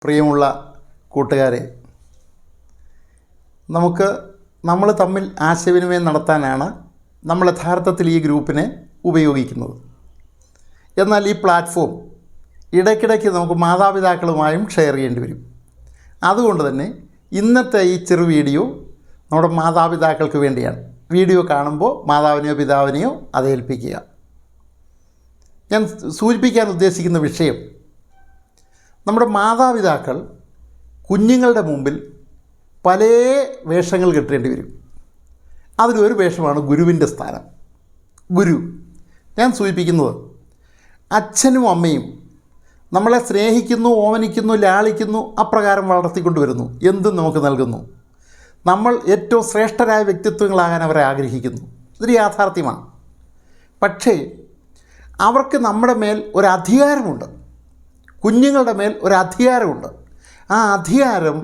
പ്രിയമുള്ള കൂട്ടുകാരെ, നമ്മൾ തമ്മിൽ ആശയവിനിമയം നടത്താനാണ് നമ്മൾ യഥാർത്ഥത്തിൽ ഈ ഗ്രൂപ്പിനെ ഉപയോഗിക്കുന്നത്. എന്നാൽ ഈ പ്ലാറ്റ്ഫോം ഇടയ്ക്കിടയ്ക്ക് നമുക്ക് മാതാപിതാക്കളുമായും ഷെയർ ചെയ്യേണ്ടി വരും. അതുകൊണ്ട് തന്നെ ഇന്നത്തെ ഈ ചെറു വീഡിയോ നമ്മുടെ മാതാപിതാക്കൾക്ക് വേണ്ടിയാണ്. വീഡിയോ കാണുമ്പോൾ മാതാവിനെയോ പിതാവിനെയോ അത് ഏൽപ്പിക്കുക. ഞാൻ സൂചിപ്പിക്കാൻ ഉദ്ദേശിക്കുന്ന വിഷയം, നമ്മുടെ മാതാപിതാക്കൾ കുഞ്ഞുങ്ങളുടെ മുമ്പിൽ പല വേഷങ്ങൾ കെട്ടേണ്ടി വരും. അതിലൊരു വേഷമാണ് ഗുരുവിൻ്റെ സ്ഥാനം. ഗുരു, ഞാൻ സൂചിപ്പിക്കുന്നത് അച്ഛനും അമ്മയും നമ്മളെ സ്നേഹിക്കുന്നു, ഓമനിക്കുന്നു, ലാളിക്കുന്നു, അപ്രകാരം വളർത്തിക്കൊണ്ടുവരുന്നു, എന്തും നമുക്ക് നൽകുന്നു. നമ്മൾ ഏറ്റവും ശ്രേഷ്ഠരായ വ്യക്തിത്വങ്ങളാകാൻ അവരെ ആഗ്രഹിക്കുന്നു. ഇതൊരു യാഥാർത്ഥ്യമാണ്. പക്ഷേ അവർക്ക് നമ്മുടെ മേൽ ഒരു അധികാരമുണ്ട്, കുഞ്ഞുങ്ങളുടെ മേൽ ഒരു അധികാരമുണ്ട്. ആ അധികാരം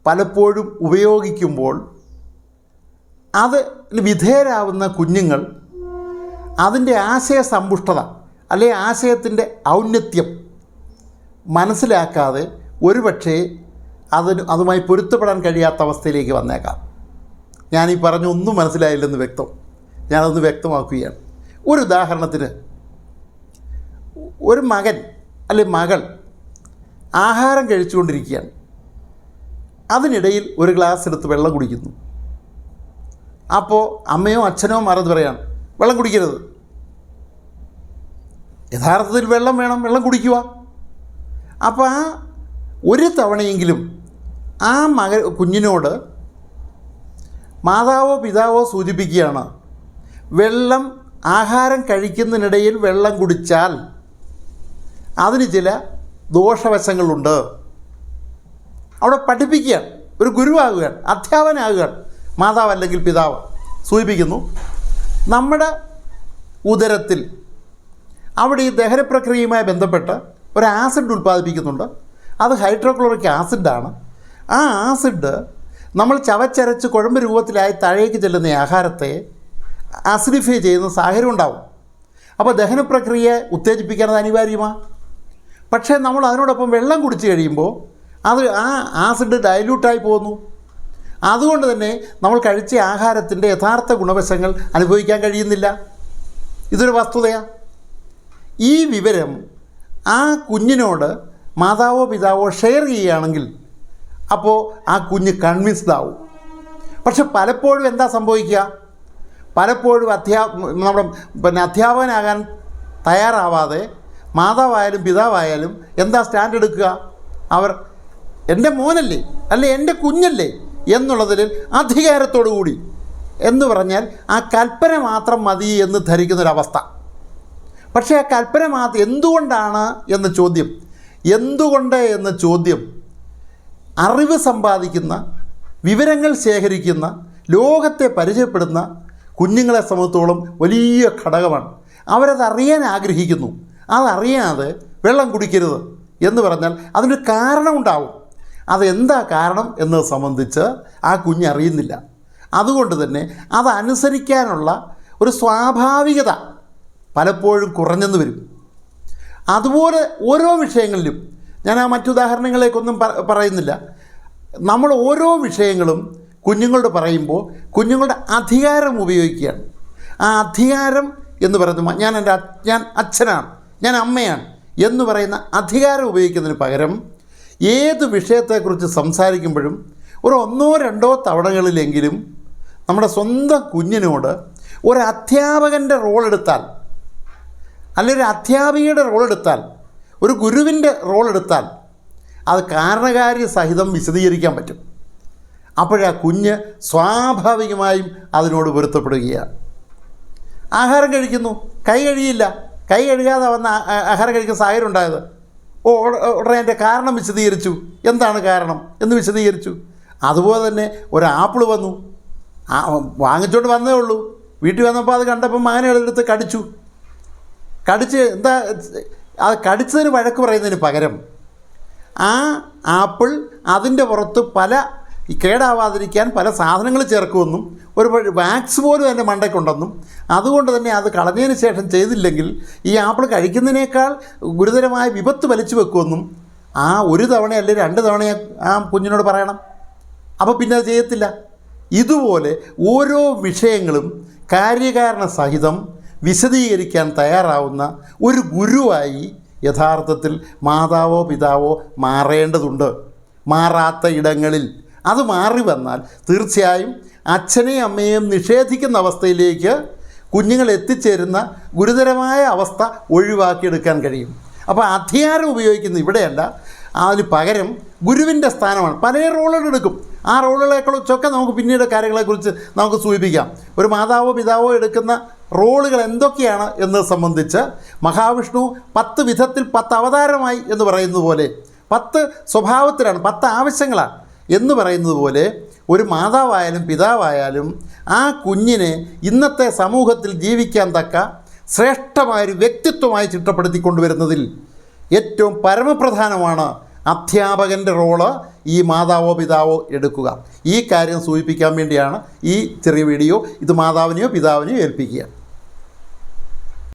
പലപ്പോഴും ഉപയോഗിക്കുമ്പോൾ അത് വിധേയരാകുന്ന കുഞ്ഞുങ്ങൾ അതിൻ്റെ ആശയസമ്പുഷ്ടത അല്ലെങ്കിൽ ആശയത്തിൻ്റെ ഔന്നത്യം മനസ്സിലാക്കാതെ ഒരുപക്ഷേ അതുമായി പൊരുത്തപ്പെടാൻ കഴിയാത്ത അവസ്ഥയിലേക്ക് വന്നേക്കാം. ഞാനീ പറഞ്ഞ ഒന്നും മനസ്സിലായില്ലെന്ന് വ്യക്തം. ഞാനതൊന്ന് വ്യക്തമാക്കുകയാണ്. ഒരു ഉദാഹരണത്തിന്, ഒരു മകൻ അല്ലെങ്കിൽ മകൾ ആഹാരം കഴിച്ചുകൊണ്ടിരിക്കുകയാണ്. അതിനിടയിൽ ഒരു ഗ്ലാസ് എടുത്ത് വെള്ളം കുടിക്കുന്നു. അപ്പോൾ അമ്മയോ അച്ഛനോ മറന്ന് പറയാണ്, വെള്ളം കുടിക്കരുത്. യഥാർത്ഥത്തിൽ വെള്ളം വേണം, വെള്ളം കുടിക്കുക. അപ്പോൾ ആ ഒരു തവണയെങ്കിലും ആ കുഞ്ഞിനോട് മാതാവോ പിതാവോ സൂചിപ്പിക്കുകയാണ്, വെള്ളം ആഹാരം കഴിക്കുന്നതിനിടയിൽ വെള്ളം കുടിച്ചാൽ അതിന് ചില ദോഷവശങ്ങളുണ്ട്. അവിടെ പഠിപ്പിക്കുകയാണ്, ഒരു ഗുരുവാകുകയാണ്, അധ്യാപകനാകുകയാണ് മാതാവ് അല്ലെങ്കിൽ പിതാവ്. സൂചിപ്പിക്കുന്നു, നമ്മുടെ ഉദരത്തിൽ അവിടെ ഈ ദഹനപ്രക്രിയയുമായി ബന്ധപ്പെട്ട് ഒരു ആസിഡ് ഉൽപ്പാദിപ്പിക്കുന്നുണ്ട്. അത് ഹൈഡ്രോക്ലോറിക് ആസിഡാണ്. ആ ആസിഡ് നമ്മൾ ചവച്ചരച്ച് കുഴമ്പ് രൂപത്തിലായി താഴേക്ക് ചെല്ലുന്ന ആഹാരത്തെ ആസിഡിഫൈ ചെയ്യുന്ന സാഹചര്യം ഉണ്ടാവും. അപ്പോൾ ദഹനപ്രക്രിയയെ ഉത്തേജിപ്പിക്കേണ്ടത് അനിവാര്യമാണ്. പക്ഷേ നമ്മൾ അതിനോടൊപ്പം വെള്ളം കുടിച്ച് കഴിയുമ്പോൾ ആ ആസിഡ് ഡൈല്യൂട്ടായി പോകുന്നു. അതുകൊണ്ട് തന്നെ നമ്മൾ കഴിച്ച ആഹാരത്തിൻ്റെ യഥാർത്ഥ ഗുണവശങ്ങൾ അനുഭവിക്കാൻ കഴിയുന്നില്ല. ഇതൊരു വസ്തുതയാണ്. ഈ വിവരം ആ കുഞ്ഞിനോട് മാതാവോ പിതാവോ ഷെയർ ചെയ്യുകയാണെങ്കിൽ അപ്പോൾ ആ കുഞ്ഞ് കൺവിൻസ്ഡ് ആവും. പക്ഷെ പലപ്പോഴും എന്താ സംഭവിക്കുക, പലപ്പോഴും അധ്യാപകനാകാൻ തയ്യാറാവാതെ മാതാവായാലും പിതാവായാലും എന്താ സ്റ്റാൻഡ് എടുക്കുക, അവർ എൻ്റെ മോനല്ലേ അല്ലെ എൻ്റെ കുഞ്ഞല്ലേ എന്നുള്ളതിൽ അധികാരത്തോടു കൂടി എന്ന് പറഞ്ഞാൽ ആ കൽപ്പന മാത്രം മതി എന്ന് ധരിക്കുന്നൊരവസ്ഥ. പക്ഷേ ആ കൽപ്പന മാത്രം എന്തുകൊണ്ടാണ് എന്ന ചോദ്യം, എന്തുകൊണ്ട് എന്ന ചോദ്യം അറിവ് സമ്പാദിക്കുന്ന, വിവരങ്ങൾ ശേഖരിക്കുന്ന, ലോകത്തെ പരിചയപ്പെടുന്ന കുഞ്ഞുങ്ങളെ സംബന്ധിച്ചോളം വലിയ ഘടകമാണ്. അവരതറിയാൻ ആഗ്രഹിക്കുന്നു. അതറിയാതെ വെള്ളം കുടിക്കരുത് എന്ന് പറഞ്ഞാൽ അതിനൊരു കാരണമുണ്ടാവും. അതെന്താ കാരണം എന്നത് സംബന്ധിച്ച് ആ കുഞ്ഞറിയുന്നില്ല. അതുകൊണ്ട് തന്നെ അതനുസരിക്കാനുള്ള ഒരു സ്വാഭാവികത പലപ്പോഴും കുറഞ്ഞെന്ന് വരും. അതുപോലെ ഓരോ വിഷയങ്ങളിലും, ഞാൻ ആ മറ്റുദാഹരണങ്ങളേക്കൊന്നും പറയുന്നില്ല, നമ്മൾ ഓരോ വിഷയങ്ങളും കുഞ്ഞുങ്ങളോട് പറയുമ്പോൾ കുഞ്ഞുങ്ങളുടെ അധികാരം ഉപയോഗിക്കുകയാണ്. ആ അധികാരം എന്ന് പറയുന്നത് ഞാൻ അച്ഛനാണ്, ഞാൻ അമ്മയാണ് എന്ന് പറയുന്ന അധികാരം ഉപയോഗിക്കുന്നതിന് പകരം ഏത് വിഷയത്തെക്കുറിച്ച് സംസാരിക്കുമ്പോഴും ഒരു 1-2 തവണകളിലെങ്കിലും നമ്മുടെ സ്വന്തം കുഞ്ഞിനോട് ഒരു അധ്യാപകൻ്റെ റോൾ എടുത്താൽ, അല്ലെങ്കിൽ ഒരു അധ്യാപികയുടെ റോൾ എടുത്താൽ, ഒരു ഗുരുവിൻ്റെ റോൾ എടുത്താൽ അത് കാരണകാര്യ സഹിതം വിശദീകരിക്കാൻ പറ്റും. അപ്പോഴാ കുഞ്ഞ് സ്വാഭാവികമായും അതിനോട് പൊരുത്തപ്പെടുകയാണ്. ആഹാരം കഴിക്കുന്നു, കൈ കഴുകിയില്ല, കൈ കഴുകാതെ വന്ന ആഹാരം കഴിക്കുന്ന സാഹചര്യം ഉണ്ടായത്. ഉടനെ എൻ്റെ കാരണം വിശദീകരിച്ചു, എന്താണ് കാരണം എന്ന് വിശദീകരിച്ചു. അതുപോലെ തന്നെ ഒരു ആപ്പിൾ വന്നു, വാങ്ങിച്ചോണ്ട് വന്നേ ഉള്ളൂ, വീട്ടിൽ വന്നപ്പോൾ അത് കണ്ടപ്പോൾ മകനെടുത്ത് കടിച്ച് എന്താ അത് കടിച്ചതിന് വഴക്ക് പറയുന്നതിന് പകരം ആ ആപ്പിൾ അതിൻ്റെ പുറത്ത് കേടാവാതിരിക്കാൻ പല സാധനങ്ങൾ ചേർക്കുമെന്നും ഒരു വാക്സ് പോലും എൻ്റെ മണ്ടയ്ക്കുണ്ടെന്നും അതുകൊണ്ട് തന്നെ അത് കളഞ്ഞതിന് ശേഷം ചെയ്തില്ലെങ്കിൽ ഈ ആപ്പിൾ കഴിക്കുന്നതിനേക്കാൾ ഗുരുതരമായ വിപത്ത് വലിച്ചു വെക്കുമെന്നും ആ ഒരു തവണ അല്ലെങ്കിൽ 2 തവണ ആ കുഞ്ഞിനോട് പറയണം. അപ്പോൾ പിന്നെ അത് ചെയ്യത്തില്ല. ഇതുപോലെ ഓരോ വിഷയങ്ങളും കാര്യകാരണ സഹിതം വിശദീകരിക്കാൻ തയ്യാറാവുന്ന ഒരു ഗുരുവായി യഥാർത്ഥത്തിൽ മാതാവോ പിതാവോ മാറേണ്ടതുണ്ട്. മാറാത്ത ഇടങ്ങളിൽ അത് മാറി വന്നാൽ തീർച്ചയായും അച്ഛനെയും അമ്മയെയും നിഷേധിക്കുന്ന അവസ്ഥയിലേക്ക് കുഞ്ഞുങ്ങൾ എത്തിച്ചേരുന്ന ഗുരുതരമായ അവസ്ഥ ഒഴിവാക്കിയെടുക്കാൻ കഴിയും. അപ്പോൾ അധികാരം ഉപയോഗിക്കുന്നത് ഇവിടെയല്ല, അതിന് പകരം ഗുരുവിൻ്റെ സ്ഥാനമാണ്. പല റോളുകൾ എടുക്കും. ആ റോളുകളെക്കുറിച്ചൊക്കെ നമുക്ക് പിന്നീട് കാര്യങ്ങളെക്കുറിച്ച് നമുക്ക് സൂചിപ്പിക്കാം. ഒരു മാതാവോ പിതാവോ എടുക്കുന്ന റോളുകൾ എന്തൊക്കെയാണ് എന്നത് സംബന്ധിച്ച് മഹാവിഷ്ണു 10 വിധത്തിൽ 10 അവതാരമായി എന്ന് പറയുന്നത് പോലെ 10 സ്വഭാവത്തിലാണ്, 10 ആവശ്യങ്ങളാണ് എന്ന് പറയുന്നത് പോലെ ഒരു മാതാവായാലും പിതാവായാലും ആ കുഞ്ഞിനെ ഇന്നത്തെ സമൂഹത്തിൽ ജീവിക്കാൻ തക്ക ശ്രേഷ്ഠമായൊരു വ്യക്തിത്വമായി ചിട്ടപ്പെടുത്തിക്കൊണ്ടുവരുന്നതിൽ ഏറ്റവും പരമപ്രധാനമാണ് അധ്യാപകൻ്റെ റോള് ഈ മാതാവോ പിതാവോ എടുക്കുക. ഈ കാര്യം സൂചിപ്പിക്കാൻ വേണ്ടിയാണ് ഈ ചെറിയ വീഡിയോ. ഇത് മാതാവിനെയോ പിതാവിനെയോ ഏൽപ്പിക്കുക.